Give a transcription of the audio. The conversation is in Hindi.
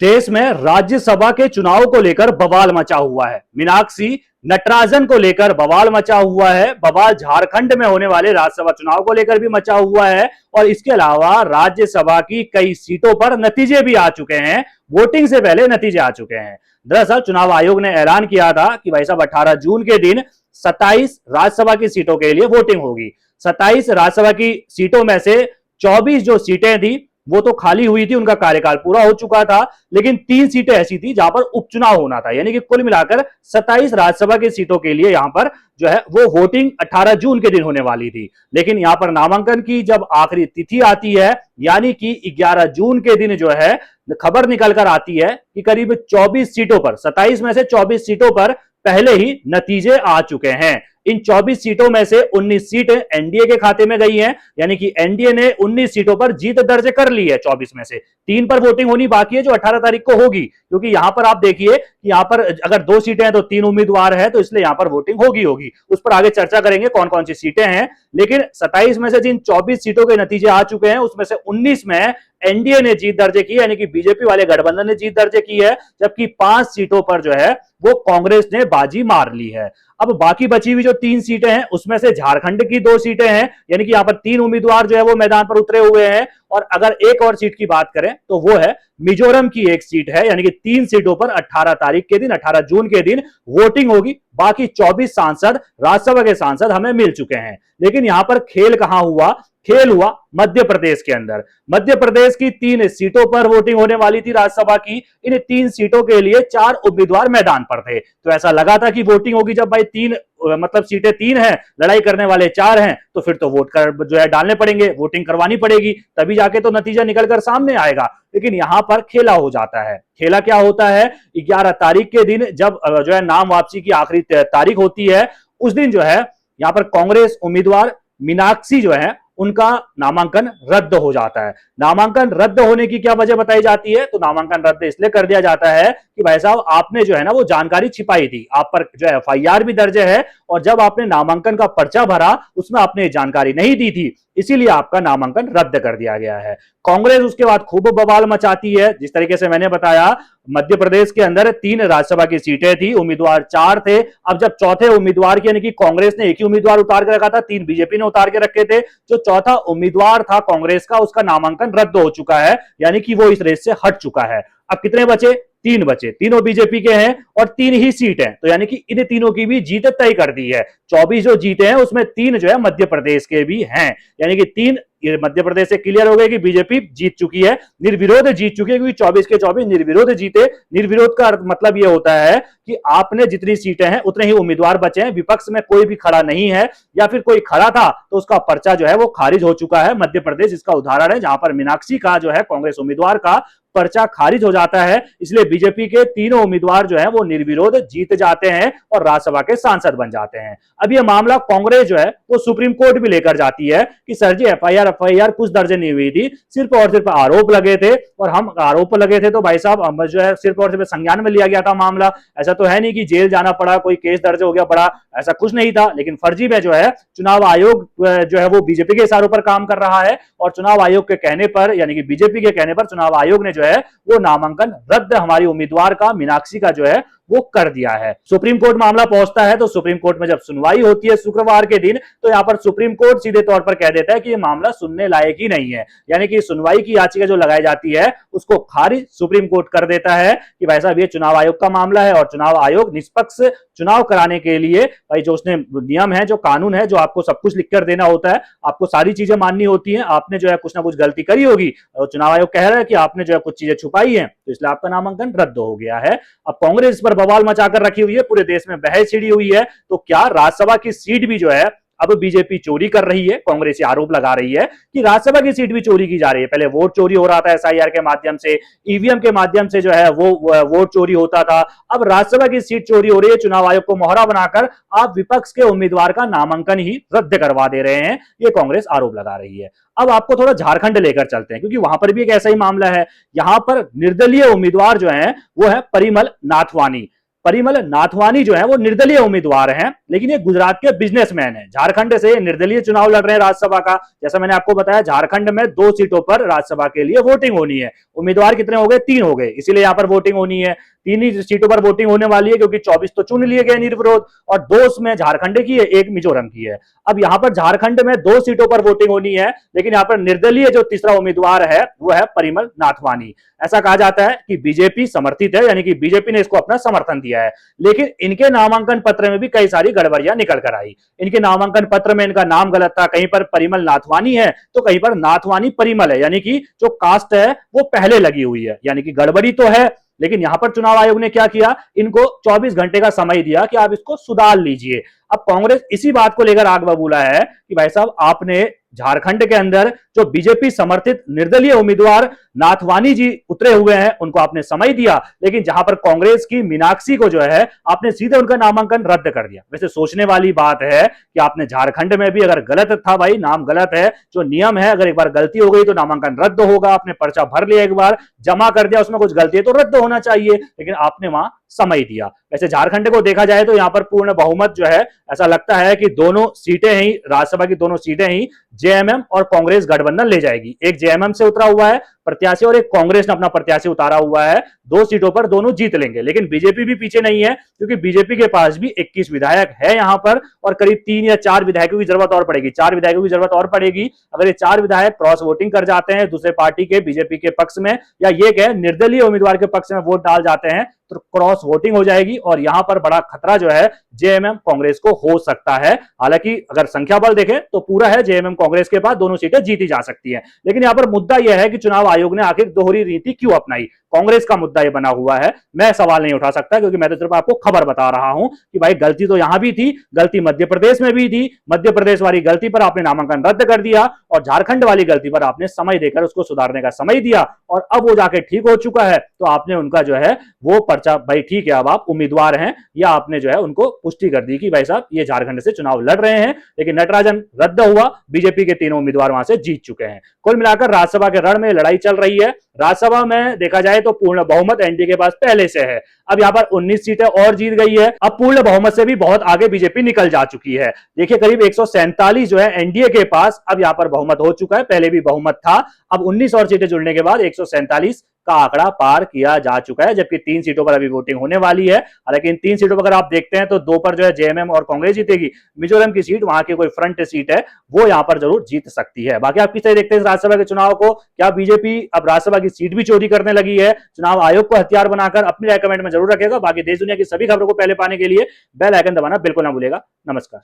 देश में राज्यसभा के चुनाव को लेकर बवाल मचा हुआ है। मीनाक्षी नटराजन को लेकर बवाल मचा हुआ है। बवाल झारखंड में होने वाले राज्यसभा चुनाव को लेकर भी मचा हुआ है और इसके अलावा राज्यसभा की कई सीटों पर नतीजे भी आ चुके हैं। वोटिंग से पहले नतीजे आ चुके हैं। दरअसल चुनाव आयोग ने ऐलान किया था कि भाई साहब 18 जून के दिन 27 राज्यसभा की सीटों के लिए वोटिंग होगी। 27 राज्यसभा की सीटों में से 24 जो सीटें थी वो तो खाली हुई थी, उनका कार्यकाल पूरा हो चुका था, लेकिन 3 सीटें ऐसी थी जहां पर उपचुनाव होना था। यानी कि कुल मिलाकर 27 राज्यसभा की सीटों के लिए यहां पर जो है वो वोटिंग 18 जून के दिन होने वाली थी। लेकिन यहां पर नामांकन की जब आखिरी तिथि आती है यानी कि 11 जून के दिन जो है खबर निकल कर आती है कि करीब 24 सीटों पर, 27 में से 24 सीटों पर पहले ही नतीजे आ चुके हैं। इन 24 सीटों में से 19 सीटें एनडीए के खाते में गई हैं, यानी कि एनडीए ने 19 सीटों पर जीत दर्ज कर ली है। 24 में से 3 पर वोटिंग होनी बाकी है जो 18 तारीख को होगी, क्योंकि यहां पर आप देखिए कि यहां पर अगर 2 सीटें हैं तो 3 उम्मीदवार है, तो इसलिए यहां पर वोटिंग होगी। उस पर आगे चर्चा करेंगे कौन कौन सी सीटें हैं। लेकिन 27 में से जिन 24 सीटों के नतीजे आ चुके हैं उसमें से 19 में एनडीए ने जीत दर्ज की, यानी कि बीजेपी वाले गठबंधन ने जीत दर्ज की है, जबकि 5 सीटों पर जो है वो कांग्रेस ने बाजी मार ली है। अब बाकी बची हुई जो 3 सीटें हैं उसमें से झारखंड की 2 सीटें हैं, यानी कि यहां पर 3 उम्मीदवार जो है वो मैदान पर उतरे हुए हैं। और अगर एक और सीट की बात करें तो वो है मिजोरम की 1 सीट है, यानी कि 3 सीटों पर 18 तारीख के दिन, 18 जून के दिन वोटिंग होगी। बाकी 24 सांसद, राज्यसभा के सांसद हमें मिल चुके हैं। लेकिन यहां पर खेल कहां हुआ? खेल हुआ मध्य प्रदेश के अंदर। मध्य प्रदेश की 3 सीटों पर वोटिंग होने वाली थी राज्यसभा की। इन 3 सीटों के लिए 4 उम्मीदवार मैदान पर थे, तो ऐसा लगा था कि वोटिंग होगी। जब भाई 3 मतलब सीटें 3 हैं, लड़ाई करने वाले 4 हैं, तो फिर तो वोट कर जो है डालने पड़ेंगे, वोटिंग करवानी पड़ेगी, तभी जाके तो नतीजा निकलकर सामने आएगा। लेकिन यहां पर खेला हो जाता है। खेला क्या होता है? 11 तारीख के दिन जब जो है नाम वापसी की आखिरी तारीख होती है, उस दिन जो है यहां पर कांग्रेस उम्मीदवार मीनाक्षी जो है उनका नामांकन रद्द हो जाता है। नामांकन रद्द होने की क्या वजह बताई जाती है? तो नामांकन रद्द इसलिए कर दिया जाता है कि भाई साहब आपने जो है ना वो जानकारी छिपाई थी, आप पर जो है एफआईआर भी दर्ज है, और जब आपने नामांकन का पर्चा भरा उसमें आपने जानकारी नहीं दी थी, इसीलिए आपका नामांकन रद्द कर दिया गया है। कांग्रेस उसके बाद खूब बवाल मचाती है। जिस तरीके से मैंने बताया, मध्य प्रदेश के अंदर 3 राज्यसभा की सीटें थी, उम्मीदवार 4 थे। अब जब चौथे उम्मीदवार की, यानी कि कांग्रेस ने एक ही उम्मीदवार उतार के रखा था, 3 बीजेपी ने उतार के रखे थे, जो चौथा उम्मीदवार था कांग्रेस का उसका नामांकन रद्द हो चुका है, यानी कि वो इस रेस से हट चुका है। अब कितने बचे? 3 बचे, तीनों बीजेपी के हैं और 3 ही सीट हैं, तो यानी कि इन तीनों की भी जीत तय कर दी है। 24 जो जीते हैं उसमें 3 जो है मध्य प्रदेश के भी हैं, यानी कि 3 ये मध्य प्रदेश से क्लियर हो गए कि बीजेपी जीत चुकी है, निर्विरोध जीत चुकी है, क्योंकि 24 के 24 निर्विरोध जीते। निर्विरोध का मतलब यह होता है कि आपने जितनी सीटें हैं उतने ही उम्मीदवार बचे हैं, विपक्ष में कोई भी खड़ा नहीं है, या फिर कोई खड़ा था तो उसका पर्चा जो है वो खारिज हो चुका है। मध्य प्रदेश इसका उदाहरण है, जहां पर मीनाक्षी का जो है कांग्रेस उम्मीदवार का पर्चा खारिज हो जाता है। इसलिए बीजेपी के तीनों उम्मीदवार जो है वो निर्विरोध जीत जाते हैं और राज्यसभा के सांसद बन जाते हैं। अब यह मामला कांग्रेस जो है वो सुप्रीम कोर्ट भी लेकर जाती है कि सर जी एफआईआर कुछ दर्ज नहीं हुई थी, सिर्फ और सिर्फ आरोप लगे थे, और हम आरोप लगे थे तो भाई साहब जो है सिर्फ और सिर्फ संज्ञान में लिया गया था मामला। ऐसा तो है नहीं कि जेल जाना पड़ा, कोई केस दर्ज हो गया बड़ा, ऐसा कुछ नहीं था। लेकिन फर्जी में जो है चुनाव आयोग जो है वो बीजेपी के इशारों पर काम कर रहा है, और चुनाव आयोग के कहने पर, यानी कि बीजेपी के कहने पर चुनाव आयोग ने जो है वो नामांकन रद्द हमारी उम्मीदवार का, मीनाक्षी का जो है वो कर दिया है। सुप्रीम कोर्ट मामला पहुंचता है, तो सुप्रीम कोर्ट में जब सुनवाई होती है शुक्रवार के दिन, तो यहां पर सुप्रीम कोर्ट सीधे तौर पर कह देता है कि यह मामला सुनने लायक ही नहीं है, यानी कि सुनवाई की याचिका जो लगाई जाती है उसको खारिज सुप्रीम कोर्ट कर देता है कि भाई साहब ये चुनाव आयोग का मामला है, और चुनाव आयोग निष्पक्ष चुनाव कराने के लिए भाई जो उसने नियम है, जो कानून है, जो आपको सब कुछ लिखकर देना होता है, आपको सारी चीजें माननी होती हैं, आपने जो है कुछ ना कुछ गलती करी होगी, और चुनाव आयोग कह रहा है कि आपने जो है कुछ चीजें छुपाई हैं, तो इसलिए आपका नामांकन रद्द हो गया है। अब कांग्रेस पर बवाल मचाकर रखी हुई है, पूरे देश में बहस छिड़ी हुई है, तो क्या राज्यसभा की सीट भी जो है अब बीजेपी चोरी कर रही है? कांग्रेस आरोप लगा रही है कि राज्यसभा की सीट भी चोरी की जा रही है। पहले वोट चोरी हो रहा था एसआईआर के माध्यम से, ईवीएम के माध्यम से जो है वो वोट चोरी होता था, अब राज्यसभा की सीट चोरी हो रही है। चुनाव आयोग को मोहरा बनाकर आप विपक्ष के उम्मीदवार का नामांकन ही रद्द करवा दे रहे हैं, ये कांग्रेस आरोप लगा रही है। अब आपको थोड़ा झारखंड लेकर चलते हैं, क्योंकि वहां पर भी एक ऐसा ही मामला है। यहां पर निर्दलीय उम्मीदवार जो है वो है परिमल नाथवानी। परिमल नाथवानी जो है वो निर्दलीय उम्मीदवार हैं, लेकिन ये गुजरात के बिजनेसमैन हैं। झारखंड से निर्दलीय चुनाव लड़ रहे हैं राज्यसभा का। जैसा मैंने आपको बताया, झारखंड में 2 सीटों पर राज्यसभा के लिए वोटिंग होनी है। उम्मीदवार कितने हो गए? 3 हो गए, इसीलिए यहां पर वोटिंग होनी है। 3 ही सीटों पर वोटिंग होने वाली है, क्योंकि 24 तो चुन लिए गए निर्विरोध, और 2 उसमें झारखंड की है, 1 मिजोरम की है। अब यहां पर झारखंड में 2 सीटों पर वोटिंग होनी है, लेकिन यहां पर निर्दलीय जो तीसरा उम्मीदवार है वो है परिमल नाथवानी। ऐसा कहा जाता है कि बीजेपी समर्थित है, यानी कि बीजेपी ने इसको अपना समर्थन दिया है। लेकिन इनके नामांकन पत्र में भी कई सारी गड़बड़ियां निकल कर आई। इनके नामांकन पत्र में इनका नाम गलत था, कहीं पर परिमल नाथवानी है तो कहीं पर नाथवानी परिमल है, यानी कि जो कास्ट है वो पहले लगी हुई है, यानी कि गड़बड़ी तो है। लेकिन यहां पर चुनाव आयोग ने क्या किया, इनको 24 घंटे का समय दिया कि आप इसको सुधार लीजिए। अब कांग्रेस इसी बात को लेकर आग बबूला है कि भाई साहब, आपने झारखंड के अंदर जो बीजेपी समर्थित निर्दलीय उम्मीदवार नाथवानी जी उतरे हुए हैं उनको आपने समय दिया, लेकिन जहां पर कांग्रेस की मीनाक्षी को जो है आपने सीधे उनका नामांकन रद्द कर दिया। वैसे सोचने वाली बात है कि आपने झारखंड में भी, अगर गलत था भाई, नाम गलत है, जो नियम है, अगर एक बार गलती हो गई तो नामांकन रद्द होगा। आपने पर्चा भर लिया, एक बार जमा कर दिया, उसमें कुछ गलती है तो रद्द होना चाहिए, लेकिन आपने वहां समय दिया। वैसे झारखंड को देखा जाए तो यहां पर पूर्ण बहुमत जो है, ऐसा लगता है कि दोनों सीटें ही, राज्यसभा की दोनों सीटें ही जेएमएम और कांग्रेस गठबंधन ले जाएगी। एक जेएमएम से उतरा हुआ है प्रत्याशी और एक कांग्रेस ने अपना प्रत्याशी उतारा हुआ है। 2 सीटों पर दोनों जीत लेंगे, लेकिन बीजेपी भी पीछे नहीं है, क्योंकि बीजेपी के पास भी 21 विधायक है यहां पर, और करीब 3 या 4 विधायकों की जरूरत और पड़ेगी। 4 विधायकों की जरूरत और पड़ेगी। अगर ये 4 विधायक क्रॉस वोटिंग कर जाते हैं दूसरे पार्टी के, बीजेपी के पक्ष में, या ये कहे निर्दलीय उम्मीदवार के पक्ष में वोट डाल जाते हैं, तो क्रॉस वोटिंग हो जाएगी, और यहां पर बड़ा खतरा जो है जेएमएम कांग्रेस को हो सकता है। हालांकि अगर संख्या बल देखें तो पूरा है जेएमएम कांग्रेस के पास, दोनों सीटें जीती जा सकती हैं। लेकिन यहां पर मुद्दा यह है कि चुनाव आयोग ने आखिर दोहरी नीति क्यों अपनाई? कांग्रेस का मुद्दा यह बना हुआ है। मैं सवाल नहीं उठा सकता, क्योंकि मैं तो सिर्फ आपको खबर बता रहा हूं कि भाई गलती तो यहां भी थी, गलती मध्य प्रदेश में भी थी। मध्य प्रदेश वाली गलती पर आपने नामांकन रद्द कर दिया, और झारखंड वाली गलती पर आपने समय देकर उसको सुधारने का समय दिया, और अब वो जाके ठीक हो चुका है, तो आपने उनका जो है वो पर्चा, भाई ठीक है अब आप उम्मीदवार हैं, या आपने जो है उनको पुष्टि कर दी कि भाई साहब ये झारखंड से चुनाव लड़ रहे हैं। लेकिन नटराजन रद्द हुआ, बीजेपी के तीनों उम्मीदवार वहां से जीत चुके हैं। कुल मिलाकर राज्यसभा के रण में लड़ाई चल रही है। राज्यसभा में देखा जाए तो पूर्ण बहुमत एनडीए के पास पहले से है। अब यहां पर 19 सीटें और जीत गई है। अब पूर्ण बहुमत से भी बहुत आगे बीजेपी निकल जा चुकी है। देखिए करीब 147 जो है एनडीए के पास अब यहां पर बहुमत हो चुका है, पहले भी बहुमत था। अब 19 और सीटें जुड़ने के बाद 147 का आंकड़ा पार किया जा चुका है, जबकि 3 सीटों पर अभी वोटिंग होने वाली है। हालांकि इन 3 सीटों पर अगर आप देखते हैं तो 2 पर जो है जेएमएम और कांग्रेस जीतेगी। मिजोरम की सीट, वहां की कोई फ्रंट सीट है, वो यहां पर जरूर जीत सकती है। बाकी आप किस तरह देखते हैं राज्यसभा के चुनाव को? क्या बीजेपी अब राज्यसभा की सीट भी चोरी करने लगी है? चुनाव आयोग को हथियार बनाकर? अपनी राय कमेंट में जरूर रखेगा। बाकी देश दुनिया की सभी खबरों को पहले पाने के लिए बेल आइकन दबाना बिल्कुल ना भूलेगा। नमस्कार।